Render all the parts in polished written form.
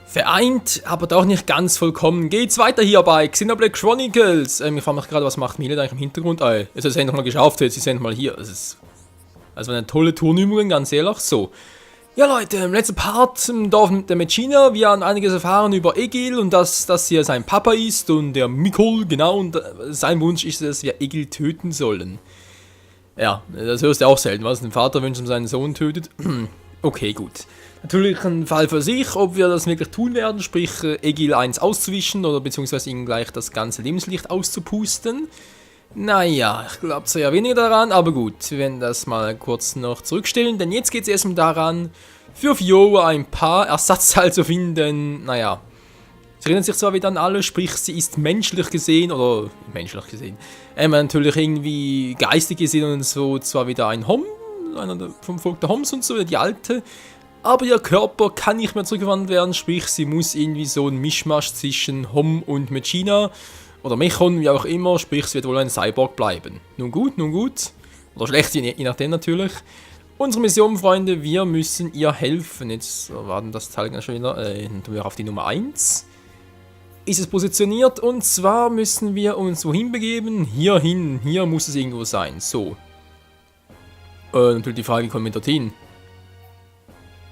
Vereint, aber doch nicht ganz vollkommen. Geht's weiter hier bei Xenoblade Chronicles. Ich frage mich gerade, was macht Mille eigentlich im Hintergrund? Jetzt hat es endlich mal geschafft, jetzt sind mal hier. Das ist also eine tolle Tournübung, ganz ehrlich. So. Ja Leute, im letzten Part im Dorf der Mechina, wir haben einiges erfahren über Egil und dass das hier sein Papa ist und der Mikol, genau, und sein Wunsch ist, dass wir Egil töten sollen. Ja, das hörst du auch selten, was ein Vater wünscht, seinen Sohn tötet. Okay, gut. Natürlich ein Fall für sich, ob wir das wirklich tun werden, sprich Egil 1 auszuwischen oder beziehungsweise ihm gleich das ganze Lebenslicht auszupusten. Naja, ich glaube zwar ja weniger daran, aber gut, wir werden das mal kurz noch zurückstellen, denn jetzt geht es erstmal daran, für Fiora ein paar Ersatzteile zu finden. Naja, sie erinnern sich zwar wieder an alle, sprich sie ist menschlich gesehen, natürlich irgendwie geistig gesehen und so, zwar wieder ein Hom, einer vom Volk der Homs und so, die alte, aber ihr Körper kann nicht mehr zurückgewandt werden, sprich sie muss irgendwie so ein Mischmasch zwischen Hom und Mechina oder Mechon, wie auch immer, sprich sie wird wohl ein Cyborg bleiben. Nun gut, oder schlecht, je nachdem natürlich. Unsere Mission, Freunde, wir müssen ihr helfen. Jetzt warten das Teil schon wieder, dann tun wir auf die Nummer 1. Ist es positioniert und zwar müssen wir uns wohin begeben? Hier hin, hier muss es irgendwo sein, so. Natürlich die Frage, wie kommen wir dorthin?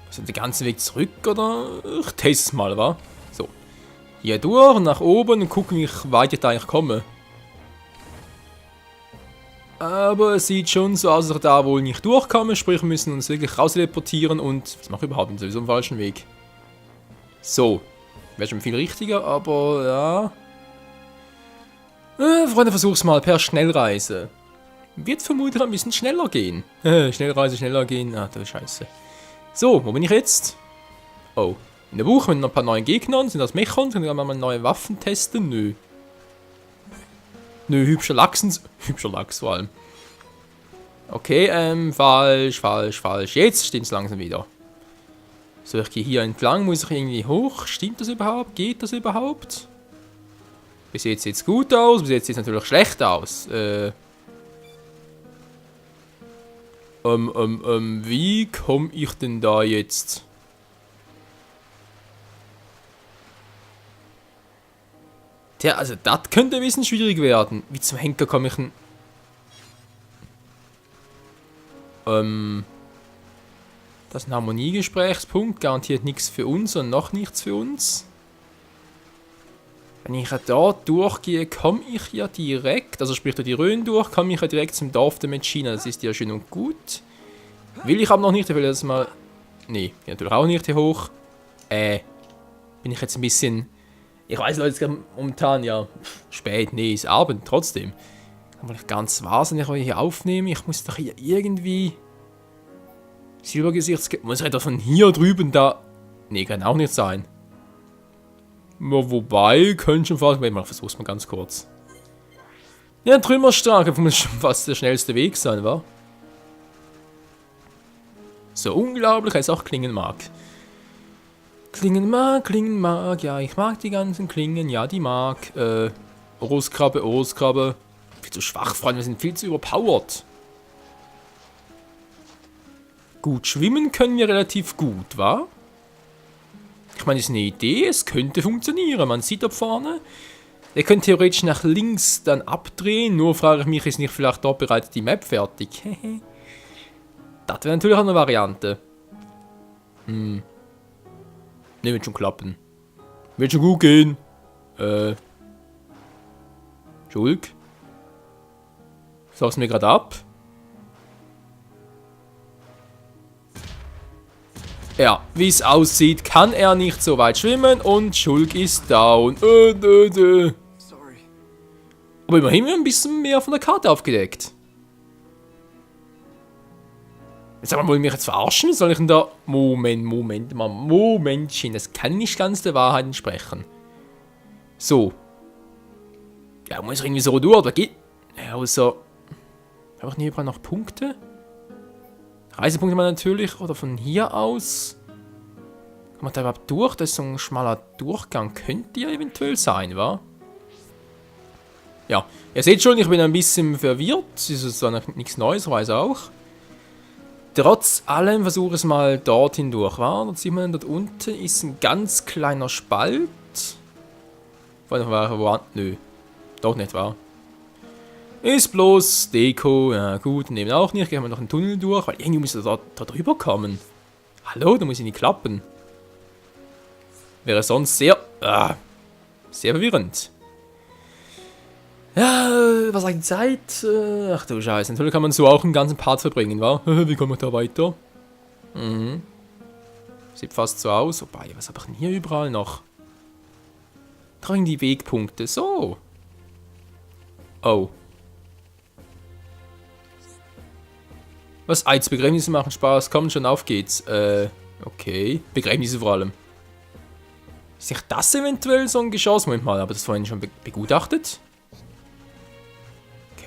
Sind den ganzen Weg zurück oder? Ich teste es mal, wa? So. Hier durch, nach oben und gucken, wie weit ich da eigentlich komme. Aber es sieht schon so aus, dass ich da wohl nicht durchkomme, sprich wir müssen uns wirklich raus teleportieren und was mache ich überhaupt? Bin sowieso im falschen Weg. So. Wäre schon viel richtiger, aber ja. Freunde, versuch's mal per Schnellreise. Wird vermutlich ein bisschen schneller gehen. Schnellreise, schneller gehen. Ah, du Scheiße. So, wo bin ich jetzt? Oh, in der Buch mit noch ein paar neuen Gegnern. Sind das Mechons? Können wir mal neue Waffen testen? Nö. Nö, hübscher Lachs vor allem. Okay, falsch. Jetzt stimmt's langsam wieder. So, ich gehe hier entlang. Muss ich irgendwie hoch? Stimmt das überhaupt? Geht das überhaupt? Bis jetzt sieht's gut aus. Bis jetzt sieht's natürlich schlecht aus. Wie komme ich denn da jetzt? Tja, also das könnte ein bisschen schwierig werden. Wie zum Henker komme ich denn? Das ist ein Harmoniegesprächspunkt, garantiert nichts für uns und noch nichts für uns. Wenn ich da durchgehe, komme ich ja direkt, also sprich durch die Rhön durch, komme ich ja direkt zum Dorf der Mechina. Das ist ja schön und gut. Will ich aber noch nicht, ich will das mal... Nee, natürlich auch nicht hier hoch. Bin ich jetzt ein bisschen... Ich weiß Leute, es momentan ja spät, nee, ist Abend, trotzdem. Kann man nicht ganz wahr sein, ich will hier aufnehmen. Ich muss doch hier irgendwie... Silbergesichts... Muss ich doch von hier drüben da... Nee, kann auch nicht sein. Wobei, könnte schon fast... Mal versuch's mal ganz kurz. Ja, Trümmerstraße muss schon fast der schnellste Weg sein, wa? So unglaublich, als auch klingen mag. Klingen mag, ja, ich mag die ganzen Klingen, ja, die mag. Oroskrabbe. Viel zu schwach, Freunde, wir sind viel zu überpowered. Gut, schwimmen können wir relativ gut, wa? Ich meine, das ist eine Idee, es könnte funktionieren. Man sieht da vorne, ihr könnt theoretisch nach links dann abdrehen, nur frage ich mich, ist nicht vielleicht dort bereits die Map fertig? Das wäre natürlich auch eine Variante. Ne, wird schon klappen. Wird schon gut gehen. Schulk? Sagst du mir gerade ab? Ja, wie es aussieht, kann er nicht so weit schwimmen und Schulk ist down. Sorry. Aber immerhin haben wir ein bisschen mehr von der Karte aufgedeckt. Jetzt aber wollen wir mich jetzt verarschen? Soll ich denn da... Momentchen, das kann nicht ganz der Wahrheit entsprechen. So. Ja, muss ich irgendwie so durch, oder geht... Ja, außer... Habe ich nie überall noch Punkte? Reisepunkte mal natürlich, oder von hier aus. Kann man da überhaupt durch? Das ist so ein schmaler Durchgang. Könnte ja eventuell sein, wa? Ja, ihr seht schon, ich bin ein bisschen verwirrt. Das ist zwar noch nichts Neues, weiß auch. Trotz allem versuche ich es mal dorthin durch. Dort sieht man, dort unten ist ein ganz kleiner Spalt. Vorhin war wo? Nö. Doch nicht, wahr? Ist bloß Deko. Ja gut, nehmen auch nicht. Gehen wir noch einen Tunnel durch, weil irgendwie muss da drüber kommen. Hallo, da muss ich nicht klappen. Wäre sonst sehr verwirrend. Ja, was sagt die Zeit? Ach du Scheiße, natürlich kann man so auch einen ganzen Part verbringen, wa? Wie komme ich da weiter? Mhm. Sieht fast so aus. Wobei, was habe ich denn hier überall noch? Tragen die Wegpunkte. So. Oh. Was? Als Begräbnisse machen Spaß. Komm schon, auf geht's. Okay. Begräbnisse vor allem. Ist sich das eventuell so ein Geschoss? Moment mal, aber das vorhin schon begutachtet?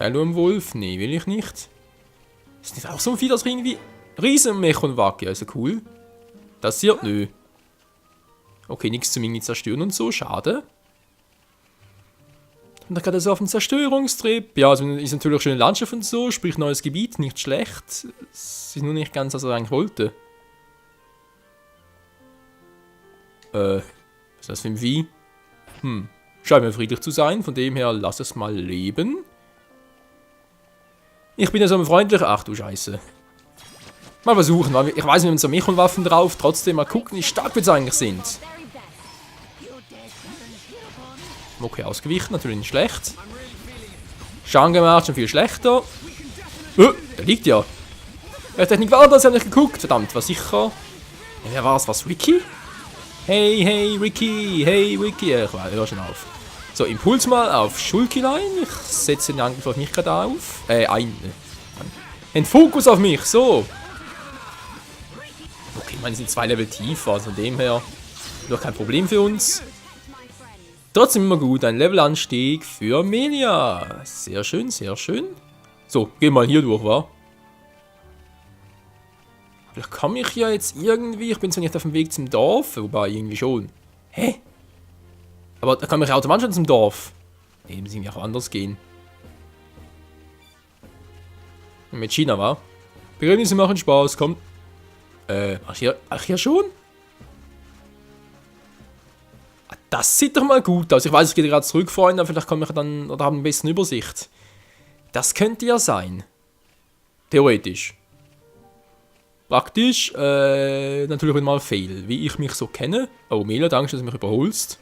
Wolf? Nee, will ich nicht. Ist nicht auch so ein Vieh, das irgendwie Riesenmech und Wacke? Also cool. Das hier? Nö. Okay, nichts zum irgendwie zerstören und so. Schade. Und da gerade so auf den Zerstörungstrip. Ja, also ist natürlich schöne Landschaft und so. Sprich neues Gebiet, nicht schlecht. Es ist nur nicht ganz, was er eigentlich wollte. Was ist das für ein Vieh? Scheint mir friedlich zu sein. Von dem her, lass es mal leben. Ich bin ja so freundlich. Ach du Scheiße. Mal versuchen. Ich weiß, wir haben so Mechelwaffen drauf. Trotzdem mal gucken, wie stark wir jetzt eigentlich sind. Okay, ausgewichen. Natürlich nicht schlecht. Schaden gemacht, schon viel schlechter. Der liegt ja. Ja, Technik war das. Ich habe nicht geguckt. Verdammt, war sicher. Ja, wer war es? Was? Ricky? Hey, Ricky. Hey, Ricky. Ich war schon auf. So, Impuls mal auf Schulkilein. Ich setze den Angriff auf mich gerade auf. Ein Fokus auf mich, so. Okay, ich meine, sind 2 Level tiefer, also von dem her noch kein Problem für uns. Trotzdem immer gut, ein Levelanstieg für Melia. Sehr schön, sehr schön. So, gehen wir mal hier durch, wa? Vielleicht komme ich ja jetzt irgendwie, ich bin zwar nicht auf dem Weg zum Dorf, wobei irgendwie schon. Hä? Aber da kann ich automatisch schon zum Dorf. Nee, muss irgendwie auch anders gehen. Mit China, wa? Begräbnisse machen Spaß, komm. Ach hier schon? Das sieht doch mal gut aus. Ich weiß, ich gehe gerade zurück, Freunde, aber vielleicht komme ich dann, oder habe eine bessere Übersicht. Das könnte ja sein. Theoretisch. Praktisch, natürlich mal fail, wie ich mich so kenne. Oh, Mela, danke, dass du mich überholst.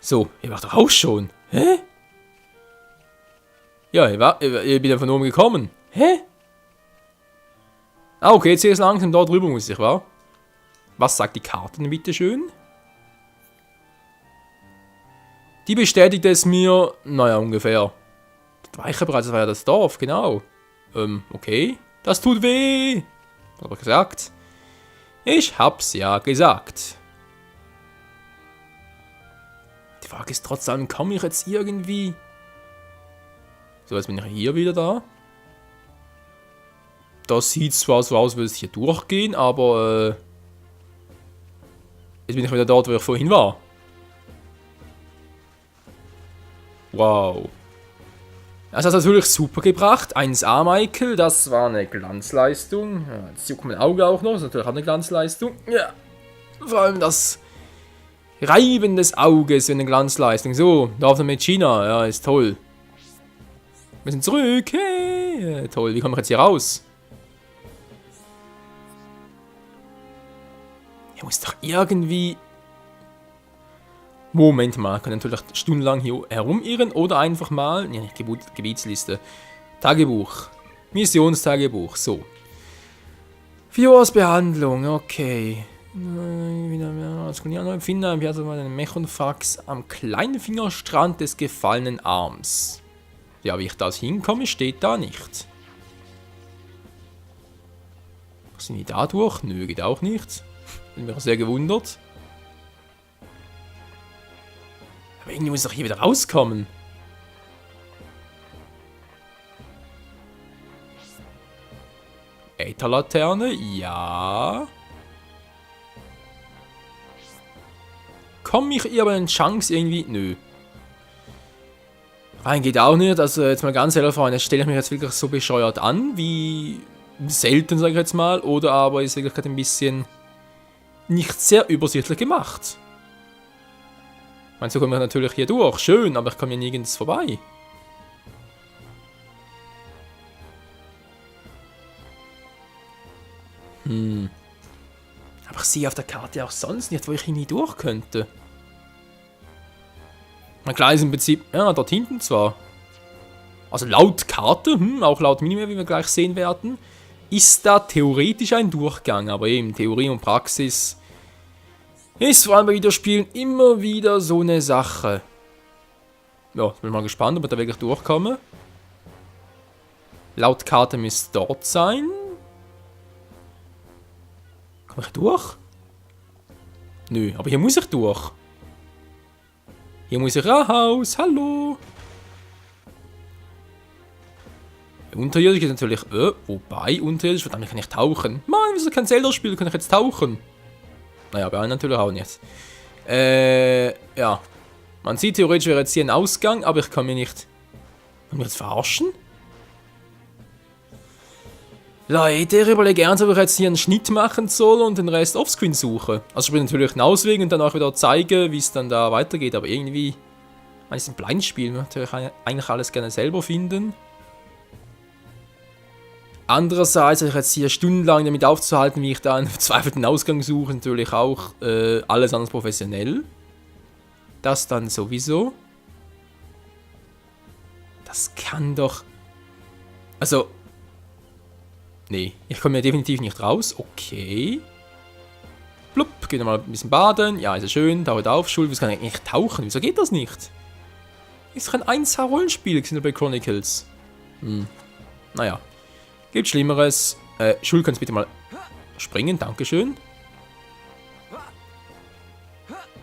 So, ihr wart doch auch schon. Hä? Ja, ich bin einfach nur gekommen. Hä? Ah, okay, jetzt sehe ich langsam da drüber, muss ich, wa? Was sagt die Karte denn bitte schön? Die bestätigt es mir, naja, ungefähr. Das war ich ja bereits, das war ja das Dorf, genau. Okay. Das tut weh. Hab ich gesagt? Ich hab's ja gesagt. Die Frage ist trotzdem, komme ich jetzt irgendwie... So, jetzt bin ich hier wieder da. Das sieht zwar so aus, als würde es hier durchgehen, aber... jetzt bin ich wieder dort, wo ich vorhin war. Wow. Das hat natürlich super gebracht. 1A, Michael, das war eine Glanzleistung. Ja, jetzt juckt mein Auge auch noch, das ist natürlich auch eine Glanzleistung. Ja, vor allem das Reiben des Auges, eine Glanzleistung. So, da auf der China, ja, ist toll. Wir sind zurück, hey, ja, toll, wie komme ich jetzt hier raus? Ich muss doch irgendwie... Moment mal, kann natürlich stundenlang hier herumirren oder einfach mal, ja nicht Gebietsliste, Tagebuch, Missionstagebuch, so. 4 Behandlung, okay. Finde einen Mechonfax am kleinen Fingerstrand des gefallenen Arms. Ja, wie ich da hinkomme, steht da nicht. Sind die da durch? Nö, geht auch nicht. Bin mir sehr gewundert. Aber irgendwie muss doch hier wieder rauskommen. Ätherlaterne, ja. Komm ich ihr aber eine Chance irgendwie? Nö. Rein geht auch nicht. Also jetzt mal ganz ehrlich, Freunde, stelle ich mich jetzt wirklich so bescheuert an, wie selten, sage ich jetzt mal, oder aber ist wirklich gerade ein bisschen nicht sehr übersichtlich gemacht. Ich meine, so kommen wir natürlich hier durch. Schön, aber ich komme hier nirgends vorbei. Aber ich sehe auf der Karte auch sonst nicht, wo ich hier nie durch könnte. Na klar ist im Prinzip, ja, dort hinten zwar. Also laut Karte, auch laut Minimap, wie wir gleich sehen werden, ist da theoretisch ein Durchgang. Aber eben Theorie und Praxis ist vor allem bei Videospielen immer wieder so eine Sache. Ja, ich bin mal gespannt, ob ich da wirklich durchkomme. Laut Karte müsste dort sein. Komme ich durch? Nö, aber hier muss ich durch. Hier muss ich raus. Hallo. Unterirdisch ist natürlich... wobei, unterirdisch, verdammt, kann ich tauchen. Mann, wieso kein Zelda-Spiel? Kann ich jetzt tauchen? Naja, bei einem natürlich auch nicht. Ja. Man sieht, theoretisch wäre jetzt hier ein Ausgang, aber ich kann mich nicht... Kann mich jetzt verarschen? Leute, ich überlege ernst, ob ich jetzt hier einen Schnitt machen soll und den Rest offscreen suche. Also ich will natürlich einen Ausweg und dann auch wieder zeigen, wie es dann da weitergeht, aber irgendwie... Man ist ein Blindspiel, man natürlich eigentlich alles gerne selber finden. Andererseits, ich jetzt hier stundenlang damit aufzuhalten, wie ich da einen verzweifelten Ausgang suche, natürlich auch alles anders professionell. Das dann sowieso. Das kann doch... Also... Nee, ich komme ja definitiv nicht raus. Okay. Blub, gehen wir mal ein bisschen baden. Ja, ist ja schön. Taucht auf, Schul. Wieso kann ich nicht tauchen? Wieso geht das nicht? Ist doch ein 1H-Rollenspiel, Xenoblade Chronicles. Naja. Gibt Schlimmeres. Schul, kannst du bitte mal springen? Dankeschön.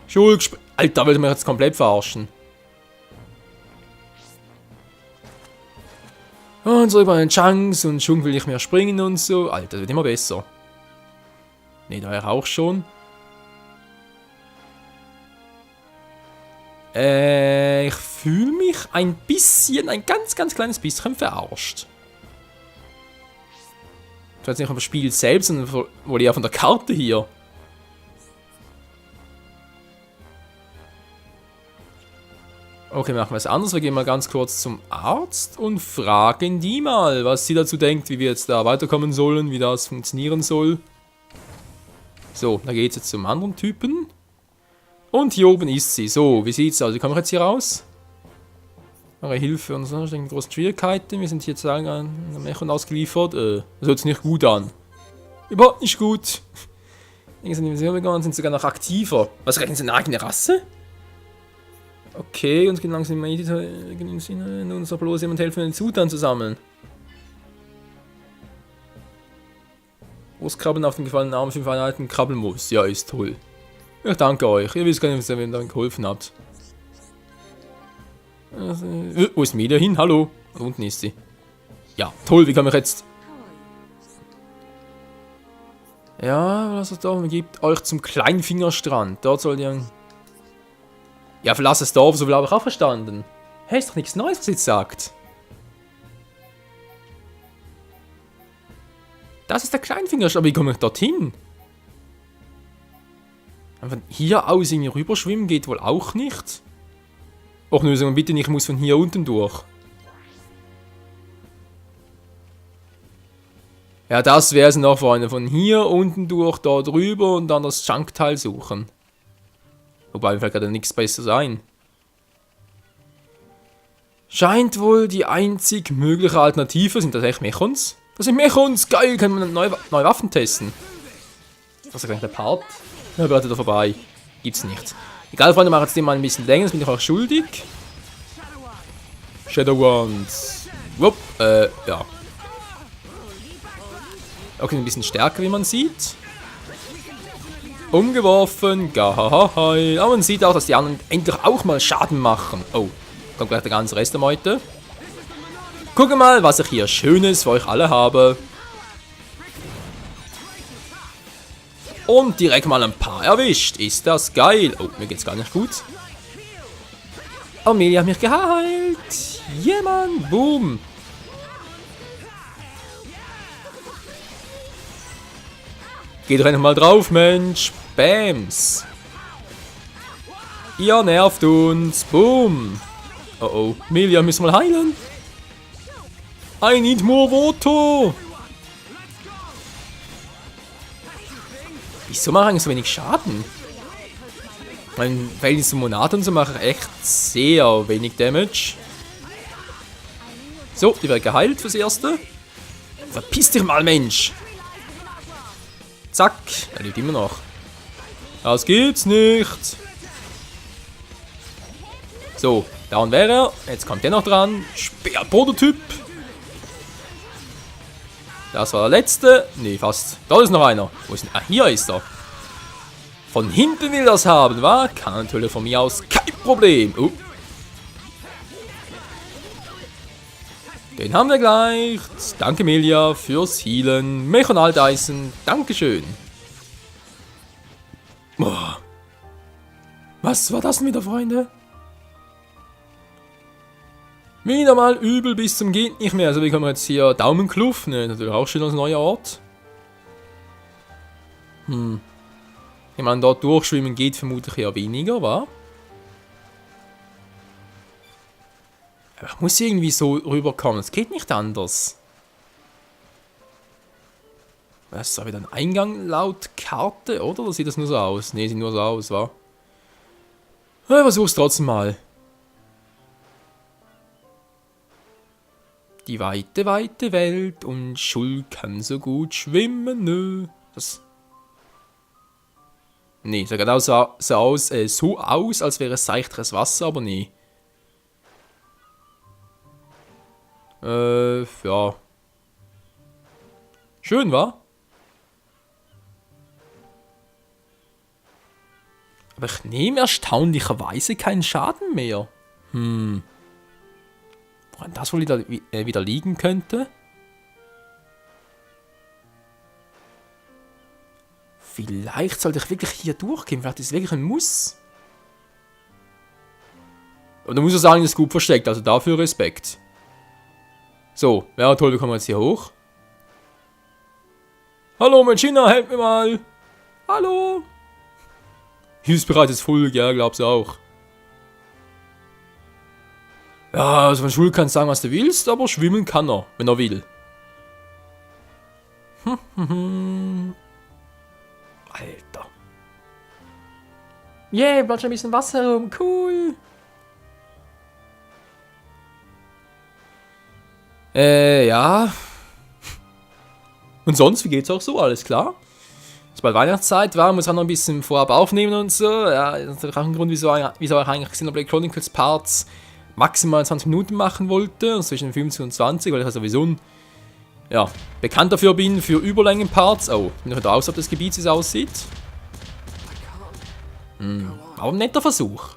Schul, Alter, wollte mich jetzt komplett verarschen. Und so über eine Chance und schon will ich mehr springen und so. Alter, das wird immer besser. Ne, da wäre auch schon. Ich fühle mich ein ganz kleines bisschen verarscht. Ich weiß nicht vom Spiel selbst, sondern wohl eher von der Karte hier. Okay, machen wir es anders. Wir gehen mal ganz kurz zum Arzt und fragen die mal, was sie dazu denkt, wie wir jetzt da weiterkommen sollen, wie das funktionieren soll. So, da geht es jetzt zum anderen Typen. Und hier oben ist sie. So, wie sieht's aus? Wie komme ich jetzt hier raus? Eure Hilfe und so, große Schwierigkeiten. Wir sind hier jetzt an einem Mechon ausgeliefert. Das hört sich nicht gut an. Überhaupt nicht gut. Sind sogar noch aktiver. Was, rechnen Sie eine eigene Rasse? Okay, uns geht langsam uns doch bloß jemand helfen, den Zutan zu sammeln. Großkrabben auf den gefallenen Arm 5 Einheiten Krabbelmus. Ja, ist toll. Ich danke euch. Ihr wisst gar nicht, was ihr mir geholfen habt. Wo ist Melia hin? Hallo. Da unten ist sie. Ja, toll. Wie kann ich jetzt... Ja, was es da gibt. Euch zum Kleinfingerstrand. Dort sollt ihr... Ja, verlass das Dorf, so viel habe ich auch verstanden. Hey, ist doch nichts Neues, was sie jetzt sagt. Das ist der Kleinfingerstrand, aber wie komme ich dorthin? Von hier aus irgendwie rüberschwimmen geht wohl auch nicht. Och, nur sagen wir bitte nicht, ich muss von hier unten durch. Ja, das wäre es noch, Freunde. Von hier unten durch, da drüber und dann das Junkteil suchen. Wobei, mir fällt gerade nichts besser ein. Scheint wohl die einzig mögliche Alternative. Sind das echt Mechons? Das sind Mechons! Geil, können wir neue Waffen testen. Was ist eigentlich der Part? Ja, warte da vorbei. Gibt's nicht. Egal, Freunde, machen jetzt den mal ein bisschen länger, das bin ich auch schuldig. Shadow Ones. Wupp, ja. Okay, ein bisschen stärker, wie man sieht. Umgeworfen, geheil. Aber man sieht auch, dass die anderen endlich auch mal Schaden machen. Oh, kommt gleich der ganze Rest der Meute. Gucke mal, was ich hier Schönes für euch alle habe. Und direkt mal ein paar erwischt. Ist das geil. Oh, mir geht's gar nicht gut. Amelia hat mich geheilt. Yeah, Mann. Boom. Geh doch einfach mal drauf, Mensch. Bams. Ihr nervt uns. Boom. Oh oh. Melia, müssen wir mal heilen. I need more water. Wieso machen so wenig Schaden? Mein Verhältnis zu Monat und so machen echt sehr wenig Damage. So, die wird geheilt fürs Erste. Verpiss dich mal, Mensch. Zack. Er lebt immer noch. Das gibt's nicht. So, down wäre er. Jetzt kommt der noch dran. Speerprototyp. Das war der letzte. Nee, fast. Da ist noch einer. Wo ist denn? Ah, hier ist er. Von hinten will das haben, wa? Kann natürlich von mir aus kein Problem. Den haben wir gleich. Danke, Melia, fürs Healen. Mechonaldeisen. Dankeschön. Boah. Was war das denn wieder, Freunde? Wieder mal übel bis zum geht nicht mehr. Also wie können wir jetzt hier Daumenkluft? Ne, natürlich auch schön als neuer Ort. Ich meine, dort durchschwimmen geht vermutlich eher weniger, wa? Aber ich muss irgendwie so rüberkommen. Es geht nicht anders. Das ist da wieder ein Eingang laut Karte, oder? Oder sieht das nur so aus? Ne, sieht nur so aus, wa? Ich versuch's trotzdem mal. Die weite, weite Welt und Schul kann so gut schwimmen, nö. Das. Nee, sah genau so aus, als wäre es seichteres Wasser, aber nee. Ja. Schön, wa? Aber ich nehme erstaunlicherweise keinen Schaden mehr. Woran das wohl wieder liegen könnte? Vielleicht sollte ich wirklich hier durchgehen. Vielleicht ist es wirklich ein Muss. Und da muss ich sagen, das ist gut versteckt. Also dafür Respekt. So, ja toll, wir kommen jetzt hier hoch. Hallo, Menschina, helft mir mal. Hallo. Hilfsbereit ist voll, ja, glaubst du auch. Ja, also von Schul kannst du sagen, was du willst, aber schwimmen kann er, wenn er will. Alter. Yeah, bleibt schon ein bisschen Wasser rum, cool. Ja. Und sonst, wie geht's auch so? Alles klar? Ist bald Weihnachtszeit, war, muss auch noch ein bisschen vorab aufnehmen und so. Ja, das ist natürlich auch ein Grund, wieso ich eigentlich Xenoblade Chronicles Parts maximal 20 Minuten machen wollte, zwischen 15 und 20, weil ich ja sowieso ja, bekannt dafür bin, für Überlängen-Parts. Oh, ich bin noch wieder außerhalb des Gebiets, wie es aussieht. Aber ein netter Versuch.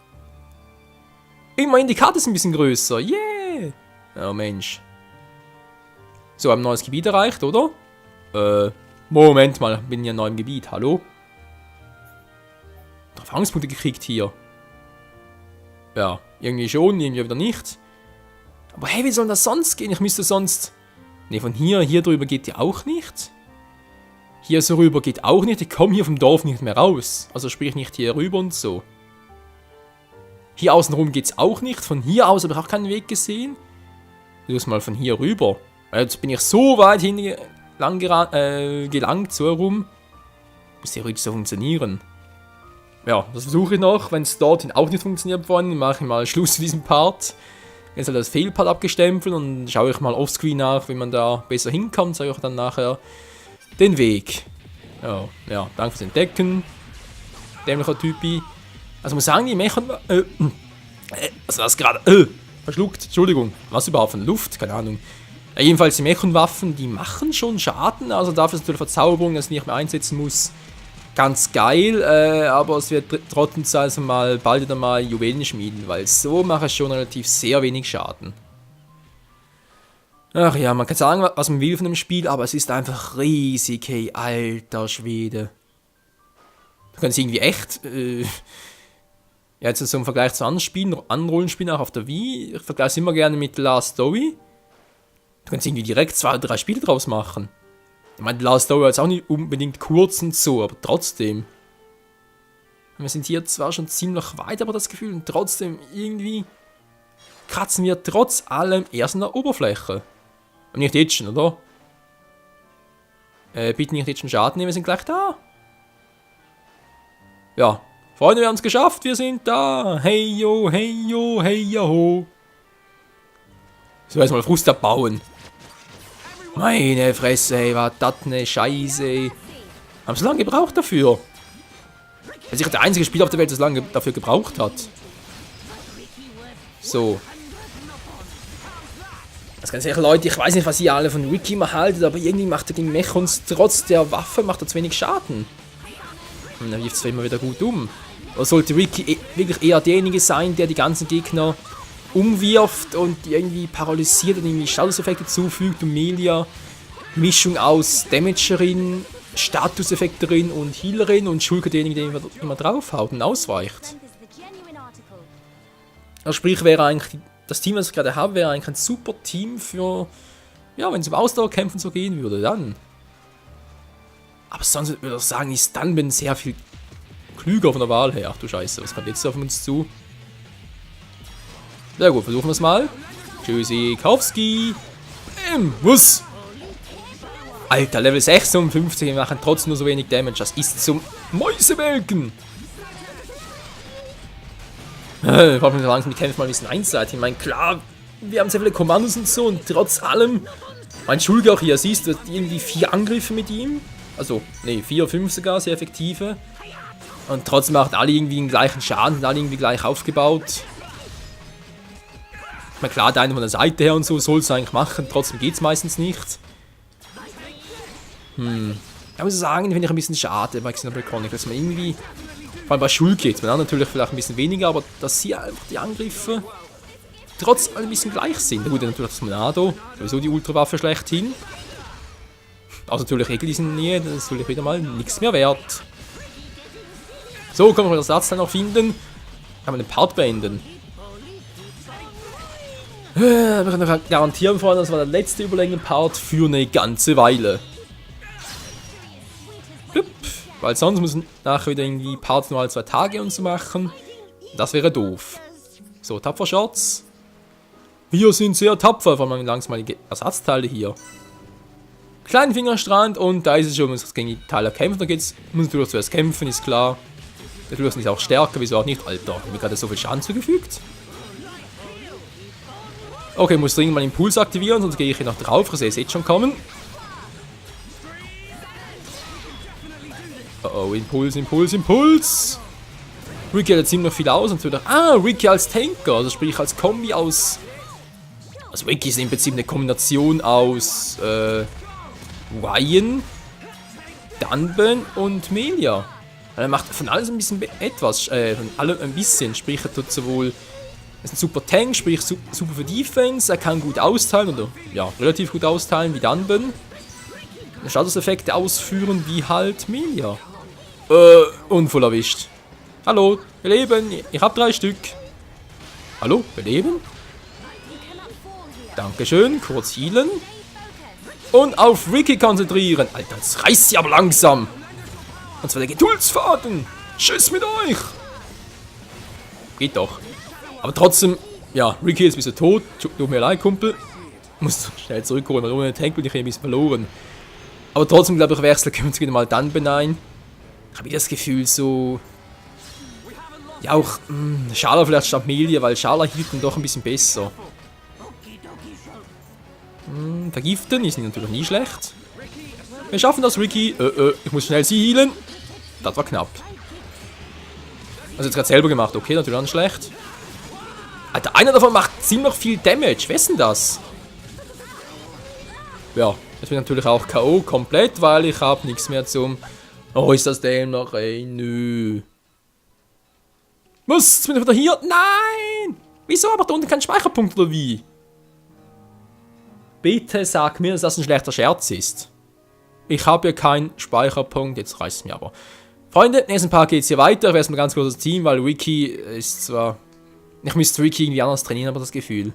Immerhin, die Karte ist ein bisschen größer, yeah! Oh Mensch. So, haben ein neues Gebiet erreicht, oder? Moment mal, bin ja in einem neuen Gebiet, hallo? Erfahrungspunkte gekriegt hier. Ja, irgendwie schon, irgendwie wieder nicht. Aber hey, wie soll das sonst gehen? Ich müsste sonst... Ne, von hier drüber geht ja auch nicht. Hier so rüber geht auch nicht. Ich komme hier vom Dorf nicht mehr raus. Also sprich nicht hier rüber und so. Hier außenrum geht's auch nicht. Von hier aus habe ich auch keinen Weg gesehen. Ich muss mal von hier rüber. Jetzt bin ich so weit gelangt, so herum. Muss theoretisch so funktionieren. Ja, das versuche ich noch. Wenn es dorthin auch nicht funktioniert, vorhin mache ich mal Schluss mit diesem Part. Jetzt halt das Fail-Part abgestempelt und schaue ich mal offscreen nach, wie man da besser hinkommt. Sage ich dann nachher den Weg. Oh, ja, danke fürs Entdecken. Dämlicher Typi. Also ich muss sagen, die Mechon... also das gerade... verschluckt, Entschuldigung. Was überhaupt von Luft? Keine Ahnung. Ja, jedenfalls die Mechon-Waffen, die machen schon Schaden. Also dafür ist natürlich Verzauberung, dass ich nicht mehr einsetzen muss. Ganz geil, aber es wird trotzdem also mal bald wieder mal Juwelen schmieden, weil so mache ich schon relativ sehr wenig Schaden. Ach ja, man kann sagen, was man will von dem Spiel, aber es ist einfach riesig, hey, alter Schwede. Du kannst irgendwie echt, ja, jetzt so im Vergleich zu anderen Spielen, anderen Rollenspielen auch auf der Wii, ich vergleiche es immer gerne mit Last Story. Du kannst irgendwie direkt 2 oder 3 Spiele draus machen. Ich meine, die Last Story ist auch nicht unbedingt kurz und so, aber trotzdem. Wir sind hier zwar schon ziemlich weit, aber das Gefühl, und trotzdem irgendwie kratzen wir trotz allem erst an der Oberfläche. Und nicht jetzt schon, oder? Bitte nicht jetzt schon Schaden nehmen, wir sind gleich da. Ja, Freunde, wir haben es geschafft, wir sind da. Hey yo, hey yo, hey yo. So, erstmal Frust abbauen. Meine Fresse, ey, war das ne Scheiße, ey. Haben so lange gebraucht dafür. Er ist sicher der einzige Spieler auf der Welt, der so lange dafür gebraucht hat. So. Das ganz ehrlich, Leute, ich weiß nicht, was ihr alle von Ricky mal haltet, aber irgendwie macht er gegen Mechons trotz der Waffe macht er zu wenig Schaden. Und er wirft zwar immer wieder gut um. Oder sollte Ricky wirklich eher derjenige sein, der die ganzen Gegner umwirft und die irgendwie paralysiert und irgendwie Statuseffekte zufügt und Melia Mischung aus Damagerin, Statuseffekterin und Healerin und Schulke derjenige, der immer draufhaut und ausweicht. Also sprich, wäre eigentlich das Team, das ich gerade habe, wäre eigentlich ein super Team für, ja, wenn es um Ausdauerkämpfen so gehen würde, dann. Aber sonst würde ich sagen, ist Dunban sehr viel klüger von der Wahl her. Ach du Scheiße, was kommt jetzt auf uns zu? Sehr gut, versuchen wir es mal. Tschüssikowski. Was? Alter, Level 56, wir machen trotzdem nur so wenig Damage. Das ist zum Mäusemelken. Ich brauche mir langsam die Kämpfe mal ein bisschen einseitig. Ich meine, klar, wir haben sehr viele Kommandos und so und trotz allem, mein Schulge auch hier, siehst du, irgendwie 4 Angriffe mit ihm. Also, ne, 4, 5 sogar, sehr effektive. Und trotzdem macht alle irgendwie den gleichen Schaden, sind alle irgendwie gleich aufgebaut. Ich meine, klar, der eine von der Seite her und so soll es eigentlich machen, trotzdem geht es meistens nicht. Ich muss sagen, finde ich ein bisschen schade bei Xenoblade Chronicles, dass man irgendwie, vor allem bei Schulkids, man hat natürlich vielleicht ein bisschen weniger, aber dass hier einfach die Angriffe trotz allem ein bisschen gleich sind. Gut, natürlich das Monado, sowieso die Ultrawaffe schlechthin. Also natürlich Regel ist in der Nähe, das ist natürlich wieder mal nichts mehr wert. So, können wir das Ersatzteil noch finden. Kann man den Part beenden. Wir können noch garantieren, Freunde, das war der letzte Überlängen-Part für eine ganze Weile. Weil sonst müssen nachher wieder irgendwie Parts nur alle 2 Tage und so machen. Das wäre doof. So, Tapfer-Shorts. Wir sind sehr tapfer, vor allem langsam mal die Ersatzteile hier. Kleinfingerstrand und da ist es schon, wenn wir gegen die Teile kämpfen, dann geht's, muss natürlich zuerst kämpfen, ist klar. Natürlich sind sie auch stärker, wieso auch nicht? Alter, haben wir gerade so viel Schaden zugefügt? Okay, ich muss dringend mal Impuls aktivieren, sonst gehe ich hier noch drauf, ich sehe es jetzt schon kommen. Oh, Impuls, Impuls, Impuls! Ricky hat ziemlich viel aus und so gedacht, Ricky als Tanker, also sprich als Kombi aus... Also Ricky ist im Prinzip eine Kombination aus Ryan, Dunban und Melia. Er macht von alles ein bisschen etwas, von allem ein bisschen, sprich er tut sowohl... Er ist ein super Tank, sprich super für Defense, er kann gut austeilen, oder ja, relativ gut austeilen wie Dunban. Statuseffekte ausführen wie halt Melia. Unfall erwischt. Hallo, beleben, ich hab 3 Stück. Hallo, beleben? Dankeschön, kurz healen. Und auf Ricky konzentrieren. Alter, das reißt sie aber langsam. Und zwar der Geduldsfaden. Tschüss mit euch. Geht doch. Aber trotzdem, ja, Ricky ist ein bisschen tot. Tut mir leid, Kumpel. Muss schnell zurückholen, weil ohne den Tank bin ich ein bisschen verloren. Aber trotzdem, glaube ich, wechseln können wir uns wieder mal dann beneiden. Ich habe das Gefühl, so... Ja, auch Schala vielleicht statt Melia, weil Schala hielt dann doch ein bisschen besser. Vergiften ist natürlich nie schlecht. Wir schaffen das, Ricky. Ich muss schnell sie healen. Das war knapp. Also jetzt gerade selber gemacht. Okay, natürlich auch schlecht. Alter, einer davon macht ziemlich viel Damage. Wer ist denn das? Ja, jetzt bin ich natürlich auch K.O. komplett, weil ich habe nichts mehr zum... Oh, ist das denn noch ein... Nö. Was? Jetzt bin ich wieder hier? Nein! Wieso? Aber da unten kein Speicherpunkt oder wie? Bitte sag mir, dass das ein schlechter Scherz ist. Ich habe ja keinen Speicherpunkt. Jetzt reißt es mir aber. Freunde, nächsten Part geht es hier weiter. Ich werde erstmal ganz kurz das Team, weil Ricky ist zwar... Ich müsste Ricky irgendwie anders trainieren, aber das Gefühl.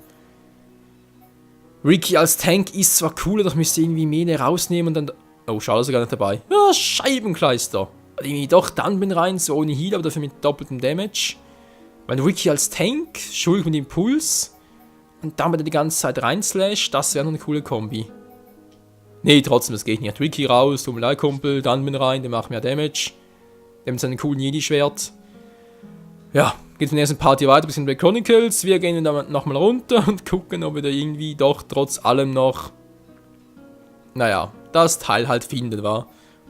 Ricky als Tank ist zwar cool, aber ich müsste irgendwie Mene rausnehmen und dann Oh, schade, ist er gar nicht dabei. Ja, Scheibenkleister. Irgendwie doch Dunban rein, so ohne Heal, aber dafür mit doppeltem Damage. Weil Ricky als Tank, schuldig mit Impuls. Und dann die ganze Zeit reinslasht, das wäre noch eine coole Kombi. Nee, trotzdem, das geht nicht. Ricky raus, tut mir leid, Kumpel, Dunban rein, der macht mehr Damage. Der mit seinem coolen Jedi-Schwert. Ja, geht von der ersten Party weiter bis in Black Chronicles. Wir gehen dann nochmal runter und gucken, ob wir da irgendwie doch trotz allem noch, naja, das Teil halt finden, war.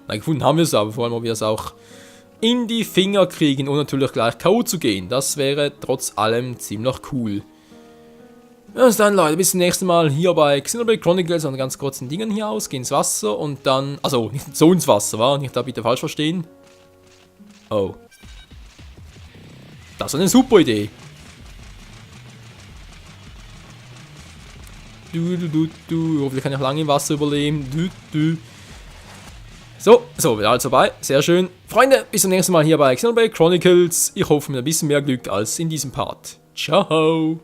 Na, gefunden haben wir es aber, vor allem, ob wir es auch in die Finger kriegen und natürlich gleich K.O. zu gehen. Das wäre trotz allem ziemlich cool. Ja, bis dann, Leute, bis zum nächsten Mal hier bei Xenoblade Chronicles und ganz kurzen Dingen hier aus, gehen ins Wasser und dann, also nicht so ins Wasser, war, nicht da bitte falsch verstehen. Oh. Das ist eine super Idee. Hoffentlich kann ich auch lange im Wasser überleben. So, wieder alles vorbei. Sehr schön. Freunde, bis zum nächsten Mal hier bei Xenoblade Chronicles. Ich hoffe mit ein bisschen mehr Glück als in diesem Part. Ciao.